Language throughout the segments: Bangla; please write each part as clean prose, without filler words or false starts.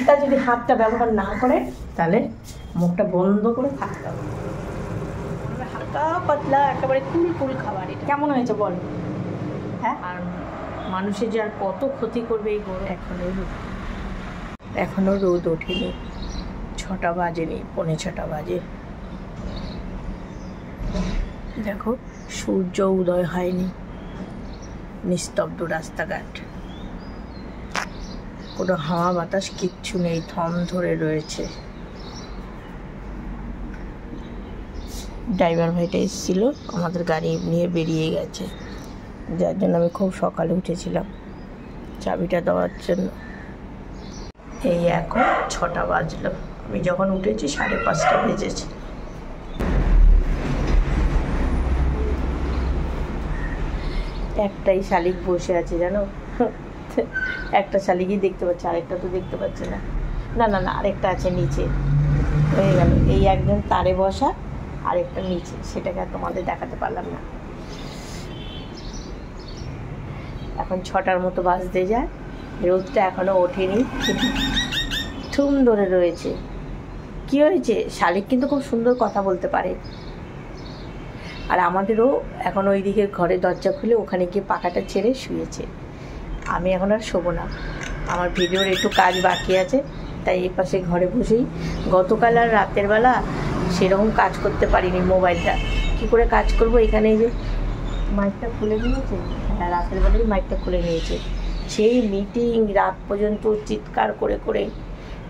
ফোনটা যদি হাতটা ব্যবহার না করে তাহলে মুখটা বন্ধ করে থাকতে হবে। হালকা পাতলা একেবারে কুল খাবার। এটা কেমন হয়েছে বল? হ্যাঁ, আর মানুষের যে আর কত ক্ষতি করবে এই গরম। এখনও রোদ ওঠেনি, 6টা বাজেনি, 6:45 বাজে। দেখো সূর্য উদয় হয়নি, নিস্তব্ধ রাস্তাঘাট, কোনো হাওয়া বাতাস কিচ্ছু নেই, থম ধরে রয়েছে। ড্রাইভার ভাইটা এসেছিল, আমাদের গাড়ি নিয়ে বেরিয়ে গেছে, যার জন্য আমি খুব সকালে উঠেছিলাম চাবিটা দেওয়ার জন্য। এই এখন 6টা বাজলো, আমি যখন উঠেছি 5:30 বেজেছে। একটাই শালিক বসে আছে জানো, একটা শালিকই দেখতে পাচ্ছি, আরেকটা তো দেখতে পাচ্ছি না। না না না, আরেকটা আছে নিচে, হয়ে গেল। এই একজন তারে বসা, আরেকটা নিচে, সেটাকে আর তোমাদের দেখাতে পারলাম না। এখন 6টার মতো বাজতে যায়, রোদটা এখনো ওঠেনি, থুম ধরে রয়েছে। কি হয়েছে? শালিক কিন্তু খুব সুন্দর কথা বলতে পারে। আর আমাদেরও এখন ওই দিকের ঘরে দরজা খুলে ওখানে গিয়ে পাখাটা ছেড়ে শুয়েছে। আমি এখন আর শোবো না, আমার ভিডিওর একটু কাজ বাকি আছে, তাই এই পাশে ঘরে বসেই। গতকাল আর রাতের বেলা সেরকম কাজ করতে পারিনি, মোবাইলটা কী করে কাজ করব। এখানে যে মাইকটা খুলে নিয়েছে, হ্যাঁ রাতের বেলায় মাইকটা খুলে নিয়েছে। সেই মিটিং রাত পর্যন্ত চিৎকার করে করে,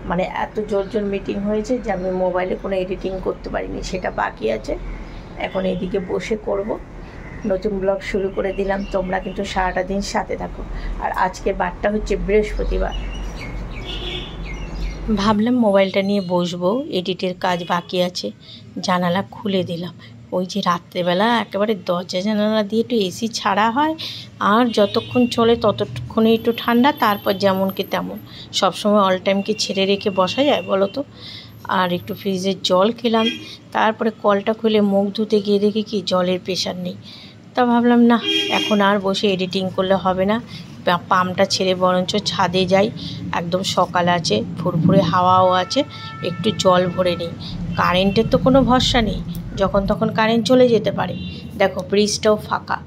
মানে এত জোর মিটিং হয়েছে যে আমি মোবাইলে কোনো এডিটিং করতে পারিনি, সেটা বাকি আছে। এখন এইদিকে বসে করব, নতুন ব্লগ শুরু করে দিলাম। তোমরা কিন্তু সারাটা দিন সাথে থাকো। আর আজকে বারটা হচ্ছে বৃহস্পতিবার, ভাবলাম মোবাইলটা নিয়ে বসবো, এডিটের কাজ বাকি আছে। জানালা খুলে দিলাম, ওই যে রাত্রেবেলা একেবারে দরজা জানালা দিয়ে একটু এসি ছাড়া হয়, আর যতক্ষণ চলে ততক্ষণে একটু ঠান্ডা, তারপর যেমন কি তেমন। সবসময় অল টাইম কি ছেড়ে রেখে বসা যায় বলো তো? আর একটু ফ্রিজের জল খেলাম, তারপরে কলটা খুলে মুখ ধুতে গিয়ে দেখি কি জলের প্রেশার নেই। তা ভাবলাম না, এখন আর বসে এডিটিং করলে হবে না, পাম্পটা ছেড়ে বরঞ্চ ছাদে যাই। একদম সকাল আছে, ফুরফুরে হাওয়াও আছে, একটু জল ভরে নিই। কারেন্টের তো কোনো ভরসা নেই, যখন তখন কারেন্ট চলে যেতে পারে। দেখো ব্রিজটাও ফাঁকা,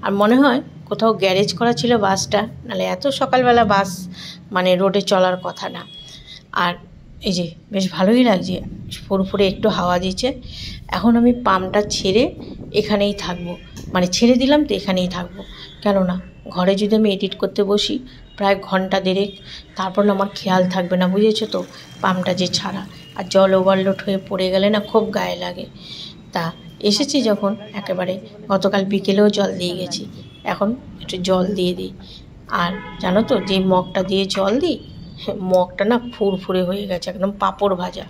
আর মনে হয় কোথাও গ্যারেজ করা ছিল বাসটা, নাহলে এত সকালবেলা বাস মানে রোডে চলার কথা না। আর এই যে বেশ ভালোই লাগছে, ফুরফুরে একটু হাওয়া দিচ্ছে। এখন আমি পাম্পটা ছেড়ে এখানেই থাকবো, মানে ছেড়ে দিলাম তো এখানেই থাকবো। কেননা ঘরে যদি আমি এডিট করতে বসি প্রায় ঘন্টা দেড়েক, তারপর আমার খেয়াল থাকবে না, বুঝেছো তো? পাম্পটা যে ছাড়া, আর জল ওভারলোড হয়ে পড়ে গেলে না খুব গায়ে লাগে। তা এসেছি যখন, একেবারে গতকাল বিকেলেও জল দিয়ে গেছি, এখন একটু জল দিয়ে দিই। আর জানো তো, যে মগটা দিয়ে জল দিই, মগটা না ফুরফুরে হয়ে গেছে, একদম পাঁপড় ভাজা।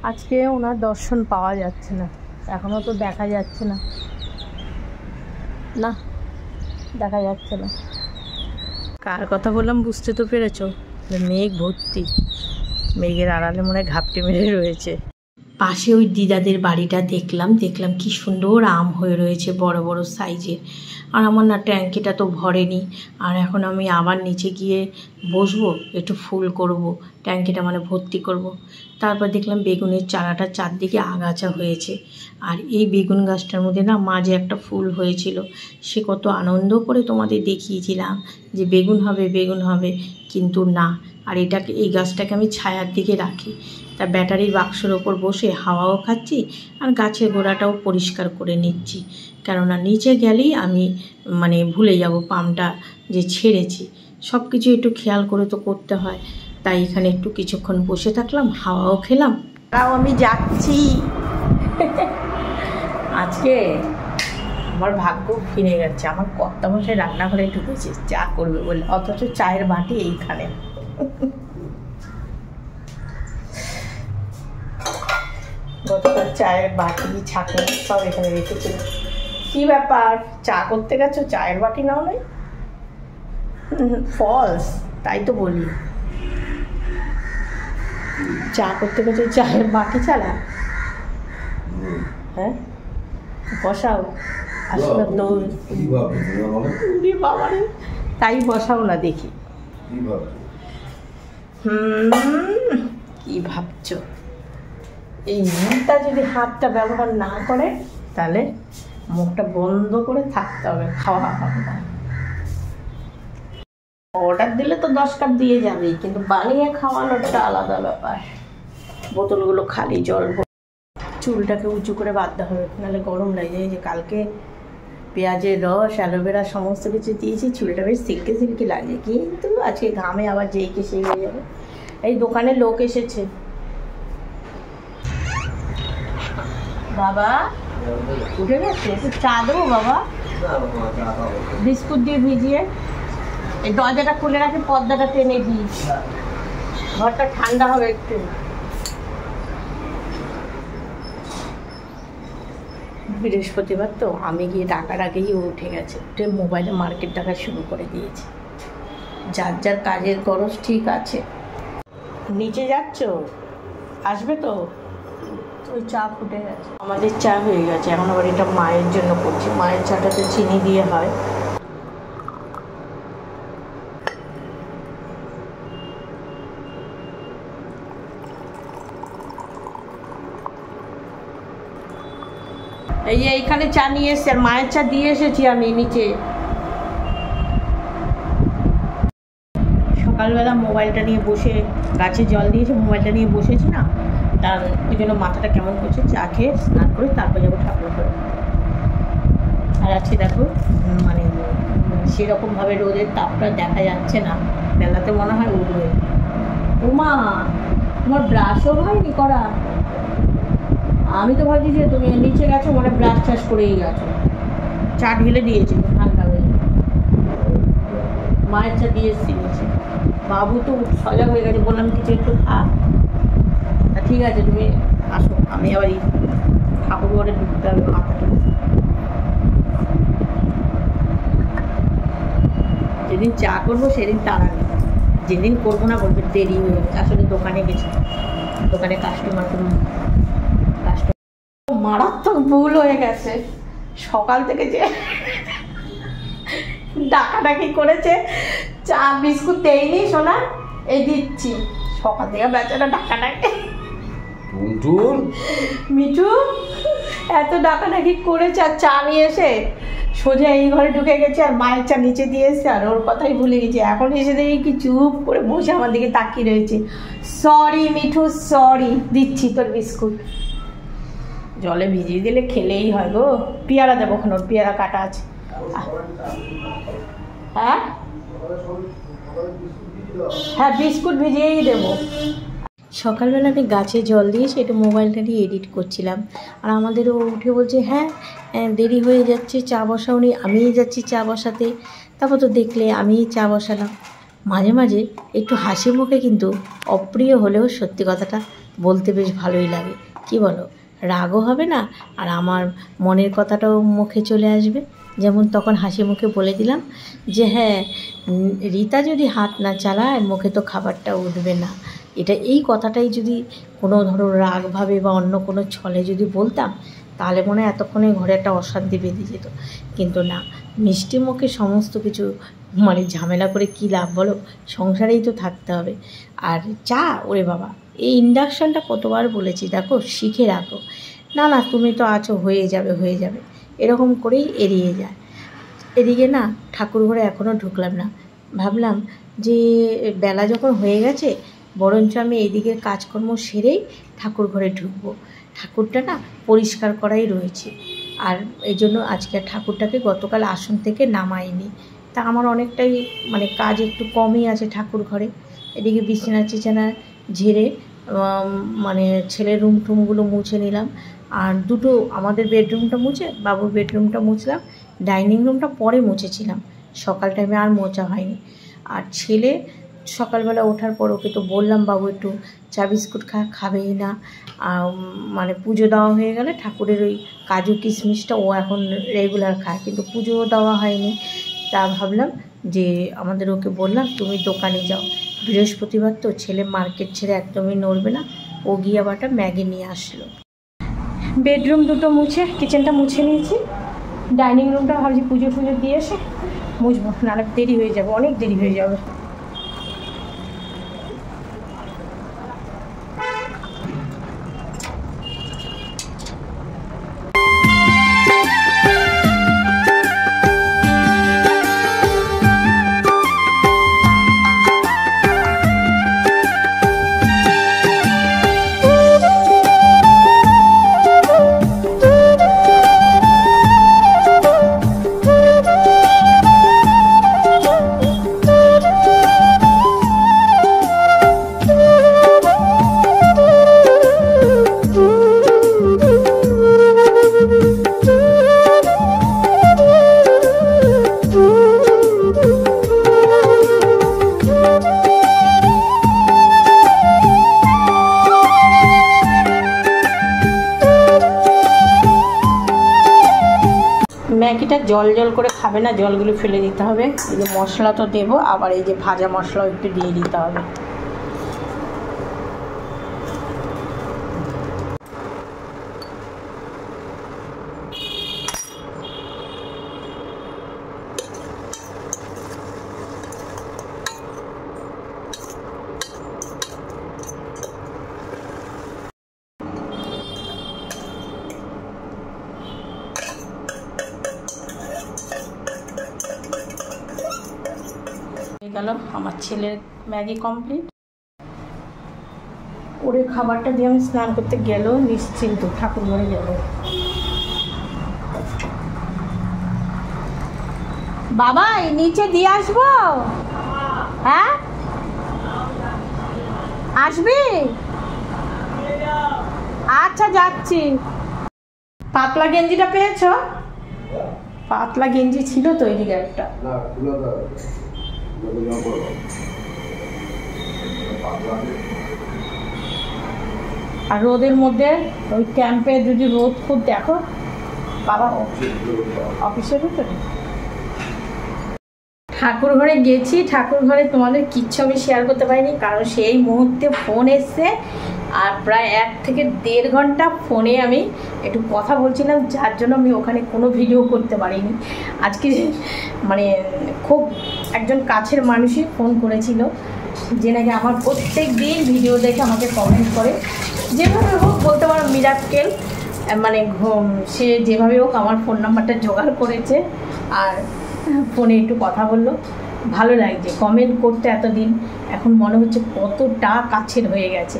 আজকে ওনার দর্শন পাওয়া যাচ্ছে না, এখনও তো দেখা যাচ্ছে না, না দেখা যাচ্ছে না। কার কথা বললাম বুঝতে তো পেরেছো? মেঘ ভর্তি, মেঘের আড়ালে মনে হয় ঘাপটি মেরে রয়েছে। পাশে ওই দিদাদের বাড়িটা দেখলাম কি সুন্দর আম হয়ে রয়েছে, বড় বড় সাইজের। আর আমার না ট্যাঙ্কিটা তো ভরেনি, আর এখন আমি আবার নিচে গিয়ে বসবো, একটু ফুল করব, ট্যাঙ্কিটা মানে ভর্তি করব। তারপর দেখলাম বেগুনের চারাটা চারদিকে আগাছা হয়েছে, আর এই বেগুন গাছটার মধ্যে না মাঝে একটা ফুল হয়েছিল। সে কত আনন্দ করে তোমাদের দেখিয়েছিলাম যে বেগুন হবে, কিন্তু না। আর এই গাছটাকে আমি ছায়ার দিকে রাখি, তা ব্যাটারির বাক্সের ওপর বসে হাওয়াও খাচ্ছি, আর গাছের গোড়াটাও পরিষ্কার করে নিচ্ছি। কেননা নিচে গেলেই আমি মানে ভুলে যাব পাম্পটা যে ছেড়েছি। সব কিছু একটু খেয়াল করে তো করতে হয়। তাই এখানে একটু কিছুক্ষণ বসে থাকলাম, হাওয়াও খেলাম। তাও আমি যাচ্ছি। আজকে আমার ভাগ্য ফিরে গেছে, আমার কর্তামশাই রান্নাঘরে ঢুকেছে চা করবে বলে, অথচ চায়ের বাটি এইখানে। চায়ের বাটি ছাঁকনি সব এখানে রেখেছিল। কি ব্যাপার, চা করতে গেছো, চায়ের বাটি নাও নাই? ফলস, তাই তো বলি। চা করতে গেছো, চায়ের বাটি ছাড়া? হ্যাঁ, বসাও। আসলে দৌড়ি বাবারে, তাই বসাও না দেখি। কি ভাবছো? এই মুখটা যদি হাতটা ব্যবহার না করে তাহলে মুখটা বন্ধ করে থাকতে হবে, খাওয়া হবে না। অর্ডার দিলে তো 10 কাপ দিয়ে যাবেই, কিন্তু বানিয়ে খাওয়ানোটা আলাদা ব্যাপার। বোতলগুলো খালি জল, চুলটাকে উঁচু করে বাঁধতে হবে, নাহলে গরম লাগে। এই যে কালকে পেঁয়াজের রস, অ্যালোভেরা সমস্ত কিছু দিয়েছি, চুলটা বেশ সিল্কি সিল্কি লাগে, কিন্তু আজকে ঘামে আবার যেই কে সেই হয়ে যাবে। এই দোকানে লোক এসেছে। বাবা উঠে গেছে, একটু চা দেবো বাবা? বিস্কুট দিয়ে ভিজিয়ে এই দরজাটা খুলে রাখি, পর্দাটা টেনে দিই, ঘরটা ঠান্ডা হবে একটু। বৃহস্পতিবার তো, আমি গিয়ে ডাকার আগেই ও উঠে গেছে, উঠে মোবাইলে মার্কেট ডাকা শুরু করে দিয়েছে। যার যার কাজের খরচ ঠিক আছে। নিচে যাচ্ছ, আসবে তো? ওই চা ফুটে গেছে, আমাদের চা হয়ে গেছে। এখন আবার এটা মায়ের জন্য করছি, মায়ের চাটাতে চিনি দিয়ে হয়। এই যে এইখানে চা নিয়ে এসছি, আর মায়ের চা দিয়ে এসেছি আমি নিচে। সকালবেলা মোবাইলটা নিয়ে বসে, গাছে জল দিয়েছে, মোবাইলটা নিয়ে বসেছি না, তার ওই জন্য মাথাটা কেমন করছে। চা খেয়ে স্নান করে তারপর যাবো ঠাকুর করে। আর আজকে দেখো মানে সেরকমভাবে রোদের তাপটা দেখা যাচ্ছে না, বেলাতে মনে হয় উঠবে। ওমা, তোমার ব্রাশও হয়নি করা? আমি তো ভাবছি যে তুমি নিচে গেছো, মানে ব্রাশ চাষ করেই গেছো। চা ঢেলে দিয়েছি তো ঠান্ডা হয়ে, মায়ের চা দিয়ে এসছি নিচে। বাবু তো সজাগ হয়ে গেছে, বললাম কিছু একটু খা। ঠিক আছে তুমি আসো, আমি আবার এই ঠাকুর ঘরে ঢুকতে হবে। মাথাটা যেদিন চা করবো সেদিন তাড়া নেই, যেদিন করবো না বলবে দেরি হয়ে যাচ্ছে। আসলে দোকানে গেছি, দোকানে কাস্টমার মারাত্মক ভুল হয়ে গেছে। সকাল থেকে যে ডাকাডাকি করেছে, চা বিস্কুট দেয়নি সোনা, এই দিচ্ছি। সকাল থেকে বেচারা ডাকাডাকি, মিঠু এত ডাকাডাকি করেছে, আর চা নিয়ে এসে সোজা এই ঘরে ঢুকে গেছে, আর মায়ের চা নিচে দিয়ে এসছে, আর ওর কথাই ভুলে গেছে। এখন এসে দেখি কি চুপ করে বসে আমার দিকে তাকিয়ে রয়েছে। সরি মিঠু, সরি, দিচ্ছি তোর বিস্কুট। জলে ভিজিয়ে দিলে খেলেই হয় গো। পেয়ারা দেবো, ওখানে ওর পেয়ারা কাটা আছে। হ্যাঁ হ্যাঁ, বিস্কুট ভিজিয়েই দেবো। সকালবেলা আমি গাছে জল দিয়েছি, একটু মোবাইলটা নিয়ে এডিট করছিলাম, আর আমাদেরও উঠে বলছে হ্যাঁ দেরি হয়ে যাচ্ছে, চা বসাওনি। আমিই যাচ্ছি চা বসাতে। তারপর তো দেখলে আমিই চা বসালাম। মাঝে মাঝে একটু হাসি মুখে, কিন্তু অপ্রিয় হলেও সত্যি কথাটা বলতে বেশ ভালোই লাগে। কি বলো? রাগও হবে না, আর আমার মনের কথাটাও মুখে চলে আসবে। যেমন তখন হাসি মুখে বলে দিলাম যে হ্যাঁ, রীতা যদি হাত না চালায় মুখে তো খাবারটা উঠবে না। এই কথাটাই যদি কোনো ধরো রাগভাবে বা অন্য কোনো ছলে যদি বলতাম, তাহলে মনে হয় এতক্ষণে ঘরে একটা অশান্তি বেঁধে যেত। কিন্তু না, মিষ্টি মুখে সমস্ত কিছু মানে ঝামেলা করে কী লাভ বলো? সংসারেই তো থাকতে হবে। আর চা, ওরে বাবা, এই ইন্ডাকশানটা কতবার বলেছি, দেখো শিখে রাখো। না না, তুমি তো আছো, হয়ে যাবে হয়ে যাবে, এরকম করেই এড়িয়ে যায়। এদিকে না ঠাকুর ঘরে এখনও ঢুকলাম না। ভাবলাম যে বেলা যখন হয়ে গেছে, বরঞ্চ আমি এইদিকের কাজকর্ম সেরেই ঠাকুর ঘরে ঢুকবো। ঠাকুরটা না পরিষ্কার করাই রয়েছে, আর এই জন্য আজকে ঠাকুরটাকে গতকাল আসন থেকে নামাইনি। তা আমার অনেকটাই মানে কাজ একটু কমই আছে ঠাকুর ঘরে। এদিকে বিছানা টিছানা ঝেড়ে মানে ছেলের রুম টুমগুলো মুছে নিলাম, আর দুটো আমাদের বেডরুমটা মুছে বাবুর বেডরুমটা মুছলাম, ডাইনিং রুমটা পরে মুছেছিলাম, সকাল টাইমে আর মোছা হয়নি। আর ছেলে সকালবেলা ওঠার পর ওকে তো বললাম বাবু একটু চা বিস্কুট খাবেই না, মানে পুজো দেওয়া হয়ে গেলে ঠাকুরের ওই কাজু কিশমিশটা ও এখন রেগুলার খায়, কিন্তু পুজোও দেওয়া হয়নি। তা ভাবলাম যে আমাদের ওকে বললাম তুমি দোকানে যাও, বৃহস্পতিবার তো ছেলে মার্কেট ছেড়ে একদমই নড়বে না। ও গিয়ে আবার একটা ম্যাগি নিয়ে আসলো। বেডরুম দুটো মুছে কিচেনটা মুছে নিয়েছি, ডাইনিং রুমটা ভাবছি পুজো দিয়ে এসে মুছবো, নাহলে দেরি হয়ে যাবে, অনেক দেরি হয়ে যাবে। ম্যাগিটা জল জল করে খাবে না, জলগুলো ফেলে দিতে হবে। এই যে মশলা তো দেবো, আবার এই যে ভাজা মশলাও একটু দিয়ে দিতে হবে। গেল আমার ছেলের ম্যাগি কমপ্লিট। ওরে খাবারটা দিয়ে আমি স্নান করতে গেল নিশ্চিন্ত, ঠাকুর ঘরে গেল। বাবা এই নিচে দিয়ে আসবো? হ্যাঁ আসবি? আচ্ছা যাচ্ছি। পাতলা গেঞ্জিটা পেয়েছ? পাতলা গেঞ্জি ছিল তো এদিকে একটা। আর রোদের মধ্যে ওই ক্যাম্পে যদি রোদ খুব দেখো বাবা, অফিসের ভিতরে ঠাকুর ঘরে গেছি। ঠাকুর ঘরে তোমাদের কিচ্ছু আমি শেয়ার করতে পারিনি, কারণ সেই মুহূর্তে ফোন এসছে আর প্রায় 1 থেকে 1.5 ঘন্টা ফোনে আমি একটু কথা বলছিলাম, যার জন্য আমি ওখানে কোনো ভিডিও করতে পারিনি। আজকে মানে খুব একজন কাছের মানুষই ফোন করেছিল, যে নাকি আমার প্রত্যেক দিন ভিডিও দেখে আমাকে কমেন্ট করে, যেভাবে হোক বলতে পারো মিরাক্কেল, মানে সে যেভাবে হোক আমার ফোন নাম্বারটা জোগাড় করেছে আর ফোনে একটু কথা বললো। ভালো লাগছে কমেন্ট করতে এতদিন, এখন মনে হচ্ছে কতটা কাছের হয়ে গেছে।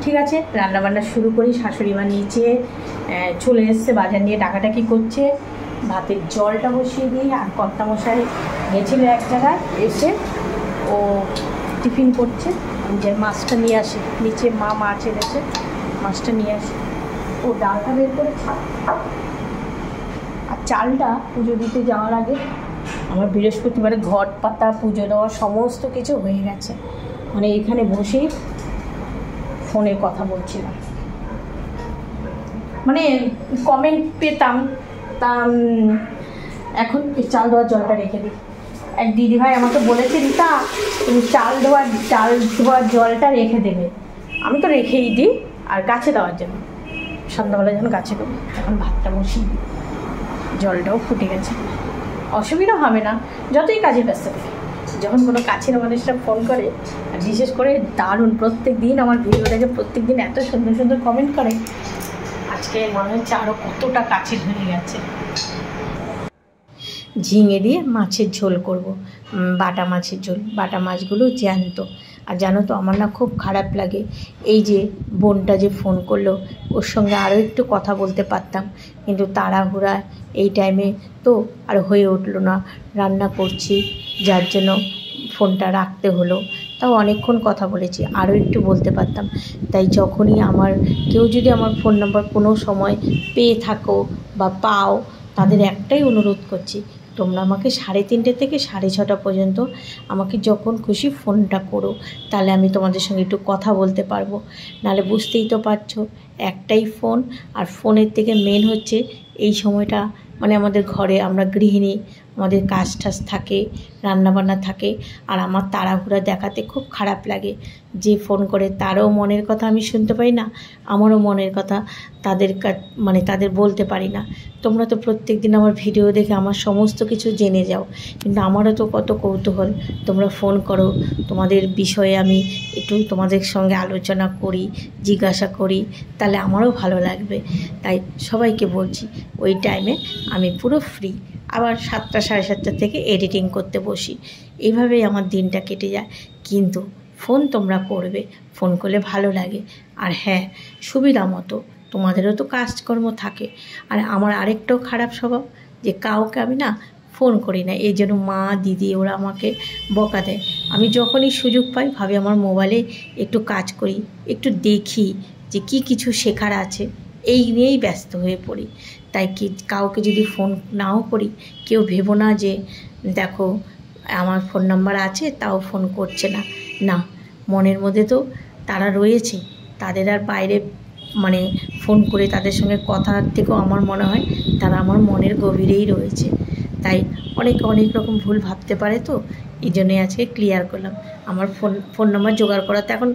ঠিক আছে, রান্নাবান্না শুরু করি। শাশুড়ি মা নিচে চলে এসছে, বাজার নিয়ে ডাকাডাকি করছে। ভাতের জলটা বসিয়ে দিই। আর কর্তামশাই গেছিলো এক জায়গায়, এসে ও টিফিন করছে, যে মাছটা নিয়ে আসে, নিচে মা মাছ এনেছে, মাছটা নিয়ে আসে। ও ডালটা বের করেছে। আর চালটা পুজো দিতে যাওয়ার আগে আমার বৃহস্পতিবারে ঘট পাতা পুজো দেওয়া সমস্ত কিছু হয়ে গেছে। মানে এখানে বসেই ফোনে কথা বলছিলাম, মানে কমেন্ট পেতাম। তা এখন চাল ধোয়ার জলটা রেখে দিই। এক দিদিভাই আমাকে বলেছে, রীতা তুমি চাল ধোয়ার জলটা রেখে দেবে। আমি তো রেখেই দিই, আর গাছে দেওয়ার জন্য সন্ধ্যাবেলা যখন গাছে দেবো। এখন ভাতটা বসিয়ে দিই, জলটাও ফুটে গেছে, অসুবিধা হবে না যতই কাজে ব্যস্ত থাকে। যখন কোনো কাছের মানুষরা ফোন করে, আর বিশেষ করে দারুণ প্রত্যেক দিন আমার ভিডিও দেখে প্রত্যেক দিন এত সুন্দর সুন্দর কমেন্ট করে, আজকে মনে হচ্ছে আরও কতটা কাছের হয়ে গেছে। ঝিঙে দিয়ে মাছের ঝোল করব, বাটা মাছের ঝোল। বাটা মাছগুলো জ্যান্ত। আর জানো তো আমার না খুব খারাপ লাগে, এই যে বোনটা যে ফোন করলো, ওর সঙ্গে আরও একটু কথা বলতে পারতাম, কিন্তু তাড়াহুড়া এই টাইমে তো আর হয়ে উঠলো না। রান্না করছি, যার জন্য ফোনটা রাখতে হলো। তাও অনেকক্ষণ কথা বলেছি, আরও একটু বলতে পারতাম। তাই যখনই কেউ যদি আমার ফোন নাম্বার কোনো সময় পেয়ে থাকো বা পাও, তাদের একটাই অনুরোধ করছি, তোমরা আমাকে 3:30 থেকে 6:30 পর্যন্ত আমাকে যখন খুশি ফোনটা করো, তাহলে আমি তোমাদের সঙ্গে একটু কথা বলতে পারবো। নাহলে বুঝতেই তো পারছো একটাই ফোন, আর ফোনের থেকে মেন হচ্ছে এই সময়টা মানে আমাদের ঘরে আমরা গৃহিণী, আমাদের কাজ টাজ থাকে, রান্নাবান্না থাকে, আর আমার তাড়াহুড়া দেখাতে খুব খারাপ লাগে। যে ফোন করে তারও মনের কথা আমি শুনতে পাই না, আমারও মনের কথা তাদের বলতে পারি না। তোমরা তো প্রত্যেক দিন আমার ভিডিও দেখে আমার সমস্ত কিছু জেনে যাও, কিন্তু আমারও তো কত কৌতূহল। তোমরা ফোন করো, তোমাদের বিষয়ে আমি একটু তোমাদের সঙ্গে আলোচনা করি, জিজ্ঞাসা করি, তাহলে আমারও ভালো লাগবে। তাই সবাইকে বলছি ওই টাইমে আমি পুরো ফ্রি। আবার 7টা 7:30 থেকে এডিটিং করতে বসি। এইভাবেই আমার দিনটা কেটে যায়। কিন্তু ফোন তোমরা করবে, ফোন করলে ভালো লাগে। আর হ্যাঁ, সুবিধা মতো, তোমাদেরও তো কাজকর্ম থাকে। আর আমার আরেকটাও খারাপ স্বভাব, যে কাউকে আমি না ফোন করি না। এই জন্য মা, দিদি ওরা আমাকে বকা দেয়। আমি যখনই সুযোগ পাই ভাবি আমার মোবাইলে একটু কাজ করি, একটু দেখি যে কি কিছু শেখার আছে, এই নিয়েই ব্যস্ত হয়ে পড়ি। তাই কাউকে যদি ফোন নাও করি, কেউ ভেবো না যে দেখো আমার ফোন নাম্বার আছে তাও ফোন করছে না। না, মনের মধ্যে তো তারা রয়েছে, তাদের আর বাইরে ফোন করে তাদের সঙ্গে কথার থেকেও আমার মনে হয় তারা আমার মনের গভীরেই রয়েছে। তাই অনেক রকম ভুল ভাবতে পারে, তো এই জন্যই আজকে ক্লিয়ার করলাম। আমার ফোন নাম্বার জোগাড় করা তো এখন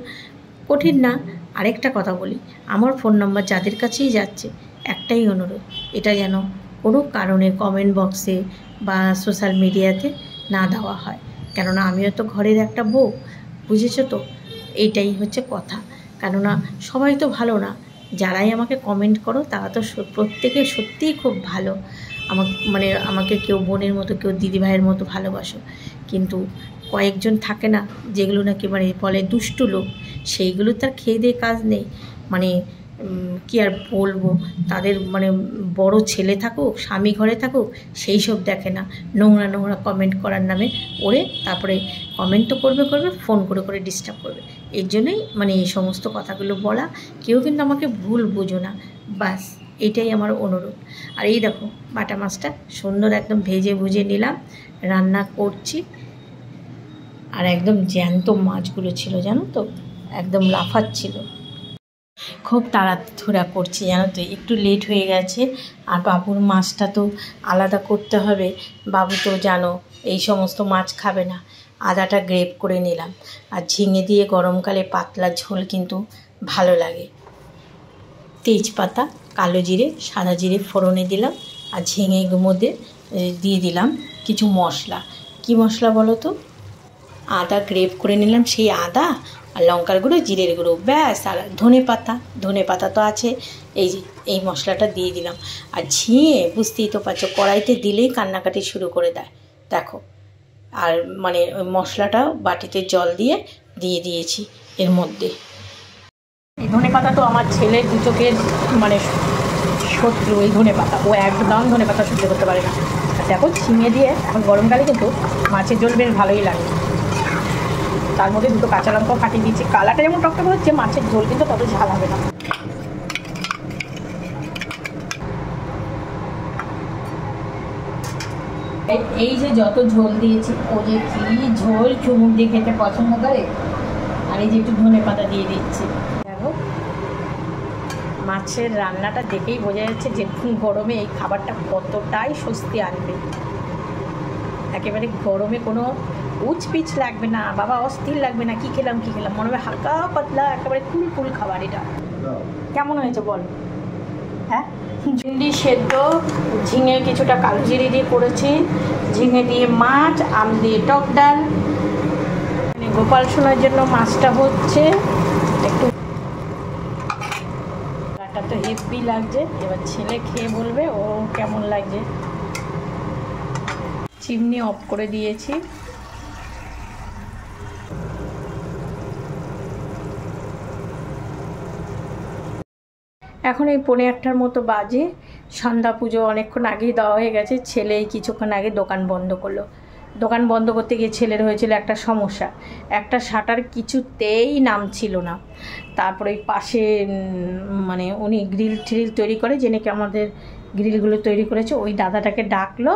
কঠিন না। আরেকটা কথা বলি, আমার ফোন নাম্বার যাদের কাছেই যাচ্ছে, একটাই অনুরোধ, এটা যেন কোনো কারণে কমেন্ট বক্সে বা সোশ্যাল মিডিয়াতে না দেওয়া হয়। কেননা আমিও তো ঘরের একটা বউ, বুঝেছো তো? এইটাই হচ্ছে কথা। কেননা সবাই তো ভালো না, যারাই আমাকে কমেন্ট করো তারা তো প্রত্যেকে সত্যিই খুব ভালো। আমাকে কেউ বোনের মতো, কেউ দিদিভাইয়ের মতো ভালোবাসো। কিন্তু কয়েকজন থাকে না যেগুলো নাকি বলে দুষ্টু লোক, সেইগুলো তার খেয়ে দিয়ে কাজ নেই। কি আর বলবো, তাদের বড় ছেলে থাকুক, স্বামী ঘরে থাকুক, সেই সব দেখে না। নোংরা কমেন্ট করার নামে ওরে, তারপরে কমেন্ট তো করবে, ফোন করে ডিস্টার্ব করবে। এর জন্যই এই সমস্ত কথাগুলো বলা। কেউ কিন্তু আমাকে ভুল বুঝো না, বাস এটাই আমার অনুরোধ। আর এই দেখো বাটা মাছটা সুন্দর একদম ভেজে ভুজে নিলাম, রান্না করছি। আর একদম জ্যান্ত মাছগুলো ছিল, জানো তো, একদম লাফাচ্ছিল। খুব তাড়াহুড়া করছি, জানো তো, একটু লেট হয়ে গেছে। আর বাবুর মাছটা তো আলাদা করতে হবে। বাবু তো জানো এই সমস্ত মাছ খাবে না। আদাটা গ্রেট করে নিলাম। আর ঝিঙে দিয়ে গরমকালে পাতলা ঝোল কিন্তু ভালো লাগে। তেজপাতা, কালো জিরে, সাদা জিরে ফোড়নে দিলাম। আর ঝিঙের মধ্যে দিয়ে দিলাম কিছু মশলা। কি মশলা বলো তো? আদা গ্রেট করে নিলাম, সেই আদা আর লঙ্কার গুঁড়ো, জিরের গুঁড়ো, ব্যাস। আর ধনে পাতা তো আছে। এই মশলাটা দিয়ে দিলাম। আর ঝিঙে বুঝতেই তো পারছো, কড়াইতে দিলেই কান্নাকাটি শুরু করে দেয়, দেখো। আর ওই মশলাটা বাটিতে জল দিয়ে দিয়েছি এর মধ্যে। এই ধনে পাতা তো আমার ছেলের দু চোখের শত্রু। এই ধনে পাতা, ও একদম ধনে পাতা সহ্য করতে পারে না। আর দেখো ঝিঙে দিয়ে এখন গরমকালে কিন্তু মাছের ঝোল বেশ ভালোই লাগে। তার মধ্যে দুটো কাঁচা লঙ্কা ফাটিয়ে দিয়েছি। কালারটা যেমন টকটকে হচ্ছে, মাছের ঝোল কিন্তু তত ঝাল হবে না। এই যে যত ঝোল দিয়েছি, ও যে কি ঝোল চুমুক দিয়ে খেতে পছন্দ করে। আর এই যে একটু ধনে পাতা দিয়ে দিচ্ছি। দেখো মাছের রান্নাটা দেখেই বোঝা যাচ্ছে যে গরমে এই খাবারটা কতটাই স্বস্তি আনবে। একেবারে গরমে কোনো উচপিচ লাগবে না, বাবা অস্থির লাগবে না, কি খেলাম মনে হবে হালকা পাতলা একেবারে কুল খাবার। এটা কেমন হয়েছে বল? হ্যাঁ, ঝিঙে সেদ্ধ, ঝিঙে কিছুটা কালো জিরে দিয়ে করেছি, ঝিঙে দিয়ে মাছ, আম দিয়ে টক ডাল। গোপাল সোনার জন্য মাছটা হচ্ছে একটু, রান্নাটা তো হেভি লাগছে। এবার ছেলে খেয়ে বলবে ও কেমন লাগছে। চিমনি অফ করে দিয়েছি। এখন এই 1:45টার মতো বাজে। সন্ধ্যা পুজো অনেকক্ষণ আগেই দেওয়া হয়ে গেছে। ছেলে কিছুক্ষণ আগে দোকান বন্ধ করলো। দোকান বন্ধ করতে গিয়ে ছেলের হয়েছিল একটা সমস্যা, একটা শাটার কিছুতেই নামছিল না। তারপরে ওই পাশে উনি গ্রিল ট্রিল তৈরি করে, যে নাকি আমাদের গ্রিলগুলো তৈরি করেছে। ওই দাদাটাকে ডাকলো,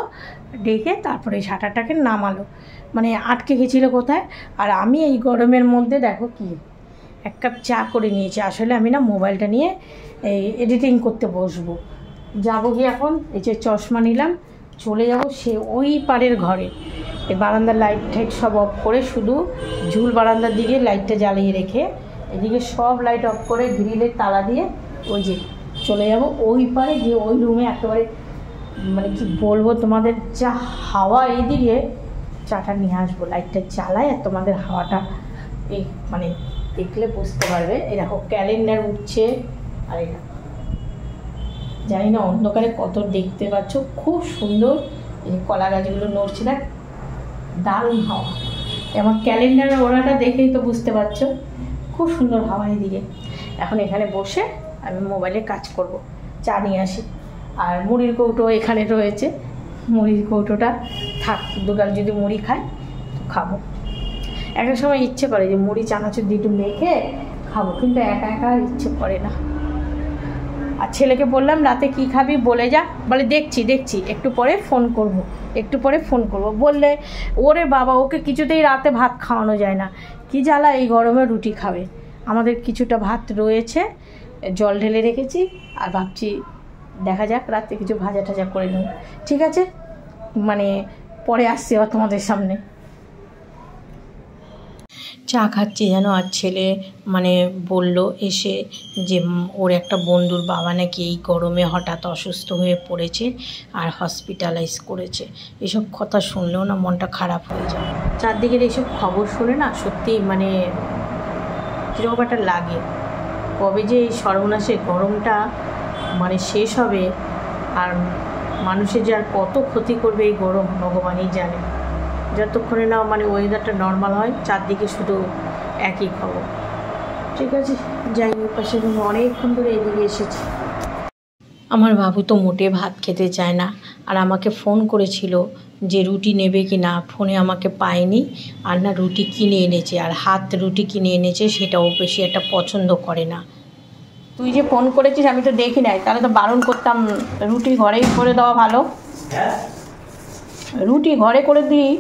ডেকে তারপরে এই শাটারটাকে নামালো, মানে আটকে গেছিলো কোথায়। আর আমি এই গরমের মধ্যে দেখো কি এক কাপ চা করে নিয়েছি। আসলে আমি না মোবাইলটা নিয়ে এই এডিটিং করতে বসবো, যাবো গিয়ে এখন এই যে চশমা নিলাম, চলে যাব সে ওই পাড়ের ঘরে। এই বারান্দার লাইট টাইট সব অফ করে, শুধু ঝুল বারান্দার দিকে লাইটটা জ্বালিয়ে রেখে এদিকে সব লাইট অফ করে গ্রিলের তালা দিয়ে ওই যে চলে যাব ওই পারে, গিয়ে ওই রুমে একেবারে মানে কি বলবো তোমাদের, যা হাওয়া এইদিকে, চাটা নিয়ে আসবো, লাইটটা জ্বালায় আর তোমাদের হাওয়াটা এই মানে দেখলে বুঝতে পারবে। এই দেখো ক্যালেন্ডার উঠছে, আর এটা জানি না অন্ধকারে কত দেখতে পাচ্ছ, খুব সুন্দর। এই কলা গাছগুলো নড়ছে না, দারুণ হাওয়া। আমার ক্যালেন্ডারের ওড়াটা দেখেই তো বুঝতে পারছো, খুব সুন্দর হাওয়া এদিকে। এখন এখানে বসে আমি মোবাইলে কাজ করব, চা নিয়ে আসি। আর মুড়ির কৌটো এখানে রয়েছে, মুড়ির কৌটোটা থাক, দুগাল যদি মুড়ি খায় তো খাবো। এক এক সময় ইচ্ছে করে যে মুড়ি চানাচুর দিয়ে একটু মেখে খাবো, কিন্তু একা একা ইচ্ছে করে না। আর ছেলেকে বললাম রাতে কি খাবি বলে যা, বলে দেখছি একটু পরে ফোন করব বললে, ওরে বাবা ওকে কিছুতেই রাতে ভাত খাওয়ানো যায় না, কি জ্বালা, এই গরমে রুটি খাবে। আমাদের কিছুটা ভাত রয়েছে, জল ঢেলে রেখেছি, আর ভাবছি দেখা যাক রাতে কিছু ভাজা টাজা করে নেব। ঠিক আছে, মানে পরে আসছি আবার তোমাদের সামনে। চা খাচ্ছি যেন, আর ছেলে মানে বলল এসে যে ওর একটা বন্ধুর বাবা নাকি এই গরমে হঠাৎ অসুস্থ হয়ে পড়েছে আর হসপিটালাইজ করেছে। এসব কথা শুনলেও না মনটা খারাপ হয়ে যায়। চারদিকের এইসব খবর শুনে না সত্যি মানে কীরকম একটা লাগে, কবে যে এই সর্বনাশে গরমটা মানে শেষ হবে, আর মানুষের যে আর কত ক্ষতি করবে এই গরম ভগবানই জানে। যতক্ষণে না মানে ওয়েদারটা নর্মাল হয়, চারদিকে শুধু একই খবর। ঠিক আছে, যাই হোক, পাশে অনেকক্ষণ ধরে এদিকে এসেছি। আমার বাবু তো মোটে ভাত খেতে চায় না, আর আমাকে ফোন করেছিল যে রুটি নেবে কি না, ফোনে আমাকে পায়নি, আর না রুটি কিনে এনেছে, আর হাত রুটি কিনে এনেছে, সেটাও বেশি একটা পছন্দ করে না। তুই যে ফোন করেছিস আমি তো দেখি নাই, তাহলে তো বারণ করতাম, রুটি ঘরেই করে দেওয়া ভালো। রুটি ঘরে করে দিই।